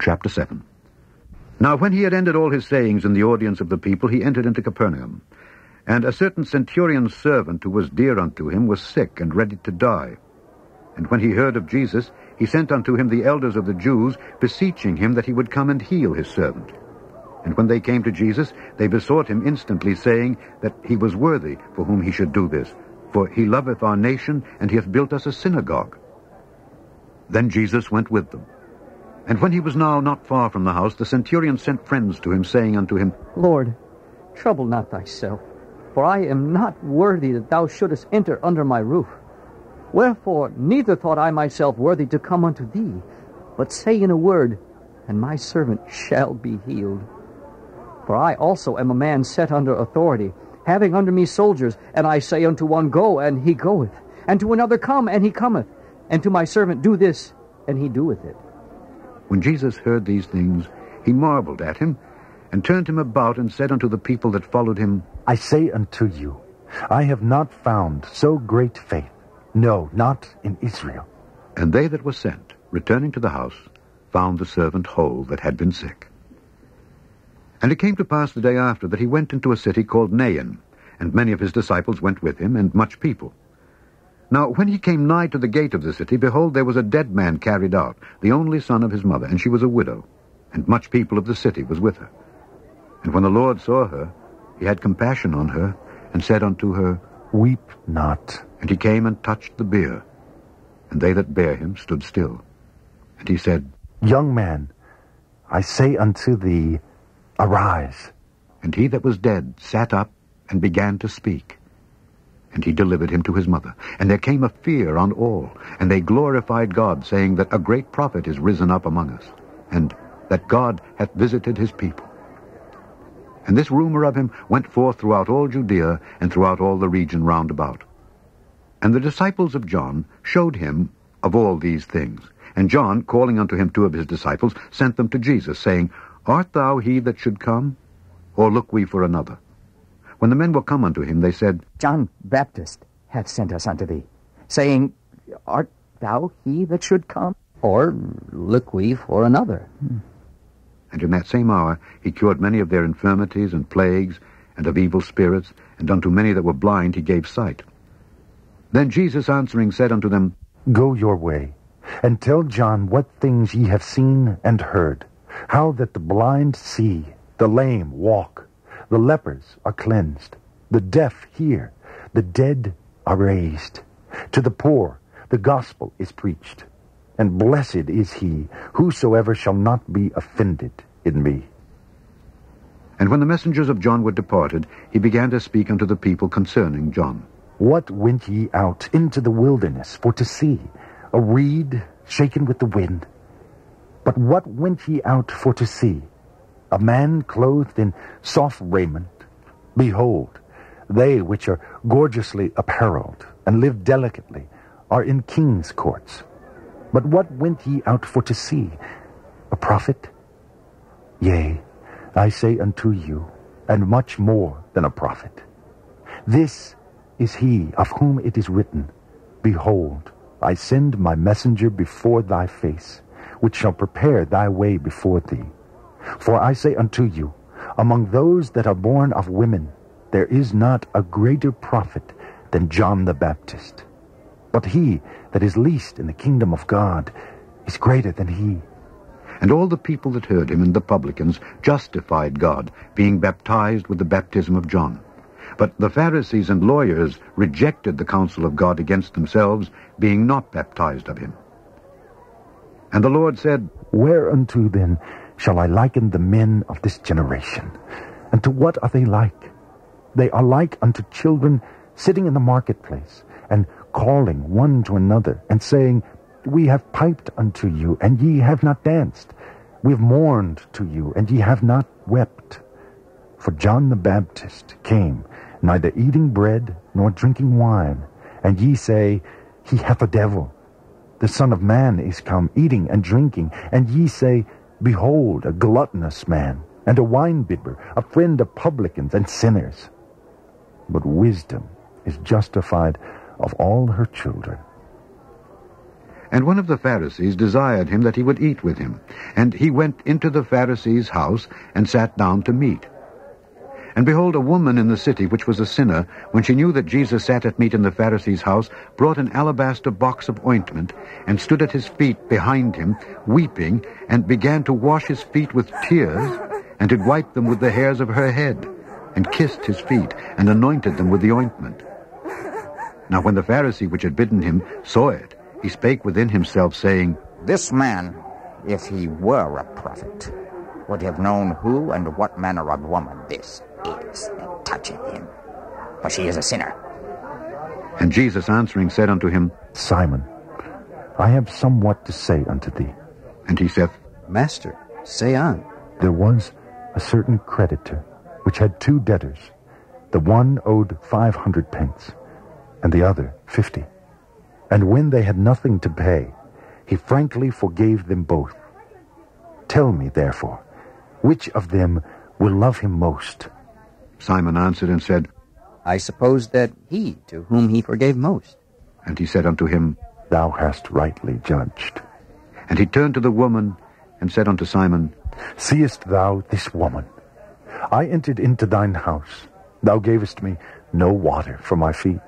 Chapter 7. Now when he had ended all his sayings in the audience of the people, he entered into Capernaum. And a certain centurion's servant, who was dear unto him, was sick and ready to die. And when he heard of Jesus, he sent unto him the elders of the Jews, beseeching him that he would come and heal his servant. And when they came to Jesus, they besought him instantly, saying that he was worthy for whom he should do this, for he loveth our nation, and he hath built us a synagogue. Then Jesus went with them. And when he was now not far from the house, the centurion sent friends to him, saying unto him, Lord, trouble not thyself, for I am not worthy that thou shouldest enter under my roof. Wherefore neither thought I myself worthy to come unto thee, but say in a word, and my servant shall be healed. For I also am a man set under authority, having under me soldiers, and I say unto one, Go, and he goeth, and to another, Come, and he cometh, and to my servant, Do this, and he doeth it. When Jesus heard these things, he marveled at him, and turned him about, and said unto the people that followed him, I say unto you, I have not found so great faith, no, not in Israel. And they that were sent, returning to the house, found the servant whole that had been sick. And it came to pass the day after that he went into a city called Nain, and many of his disciples went with him, and much people. Now when he came nigh to the gate of the city, behold, there was a dead man carried out, the only son of his mother, and she was a widow, and much people of the city was with her. And when the Lord saw her, he had compassion on her, and said unto her, Weep not. And he came and touched the bier, and they that bare him stood still. And he said, Young man, I say unto thee, Arise. And he that was dead sat up, and began to speak. And he delivered him to his mother. And there came a fear on all, and they glorified God, saying that a great prophet is risen up among us, and that God hath visited his people. And this rumor of him went forth throughout all Judea, and throughout all the region round about. And the disciples of John showed him of all these things. And John, calling unto him 2 of his disciples, sent them to Jesus, saying, Art thou he that should come, or look we for another? When the men were come unto him, they said, John Baptist hath sent us unto thee, saying, Art thou he that should come, or look we for another? And in that same hour he cured many of their infirmities and plagues, and of evil spirits, and unto many that were blind he gave sight. Then Jesus answering said unto them, Go your way, and tell John what things ye have seen and heard, how that the blind see, the lame walk, the lepers are cleansed, the deaf hear, the dead are raised. To the poor the gospel is preached, and blessed is he whosoever shall not be offended in me. And when the messengers of John were departed, he began to speak unto the people concerning John. What went ye out into the wilderness for to see? A reed shaken with the wind? But what went ye out for to see? A man clothed in soft raiment? Behold, they which are gorgeously apparelled, and live delicately, are in kings' courts. But what went ye out for to see? A prophet? Yea, I say unto you, and much more than a prophet. This is he of whom it is written, Behold, I send my messenger before thy face, which shall prepare thy way before thee. For I say unto you, among those that are born of women, there is not a greater prophet than John the Baptist. But he that is least in the kingdom of God is greater than he. And all the people that heard him and the publicans justified God, being baptized with the baptism of John. But the Pharisees and lawyers rejected the counsel of God against themselves, being not baptized of him. And the Lord said, Whereunto then shall I liken the men of this generation? And to what are they like? They are like unto children sitting in the marketplace, and calling one to another, and saying, We have piped unto you, and ye have not danced. We have mourned to you, and ye have not wept. For John the Baptist came, neither eating bread nor drinking wine, and ye say, He hath a devil. The Son of Man is come, eating and drinking, and ye say, Behold, a gluttonous man, and a winebibber, a friend of publicans and sinners. But wisdom is justified of all her children. And one of the Pharisees desired him that he would eat with him. And he went into the Pharisee's house, and sat down to meat. And behold, a woman in the city, which was a sinner, when she knew that Jesus sat at meat in the Pharisee's house, brought an alabaster box of ointment, and stood at his feet behind him, weeping, and began to wash his feet with tears, and did wipe them with the hairs of her head, and kissed his feet, and anointed them with the ointment. Now when the Pharisee which had bidden him saw it, he spake within himself, saying, This man, if he were a prophet, would have known who and what manner of woman this is that toucheth him, for she is a sinner. And Jesus answering said unto him, Simon, I have somewhat to say unto thee. And he saith, Master, say on. There was a certain creditor, which had 2 debtors. The one owed 500 pence, and the other 50. And when they had nothing to pay, he frankly forgave them both. Tell me, therefore, which of them will love him most? Simon answered and said, I suppose that he to whom he forgave most. And he said unto him, Thou hast rightly judged. And he turned to the woman, and said unto Simon, Seest thou this woman? I entered into thine house. Thou gavest me no water for my feet,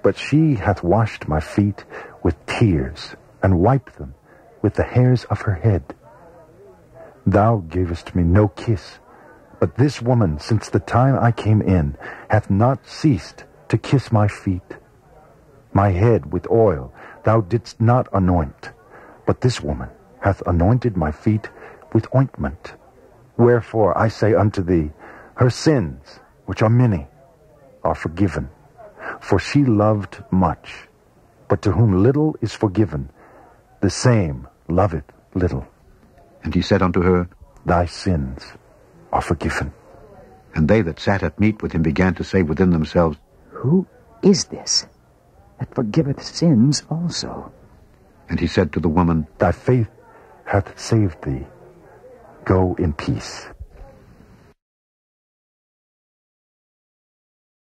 but she hath washed my feet with tears, and wiped them with the hairs of her head. Thou gavest me no kiss, but this woman, since the time I came in, hath not ceased to kiss my feet. My head with oil thou didst not anoint, but this woman hath anointed my feet with ointment. Wherefore I say unto thee, her sins, which are many, are forgiven. For she loved much, but to whom little is forgiven, the same loveth little. And he said unto her, Thy sins are forgiven. And they that sat at meat with him began to say within themselves, Who is this that forgiveth sins also? And he said to the woman, Thy faith hath saved thee. Go in peace.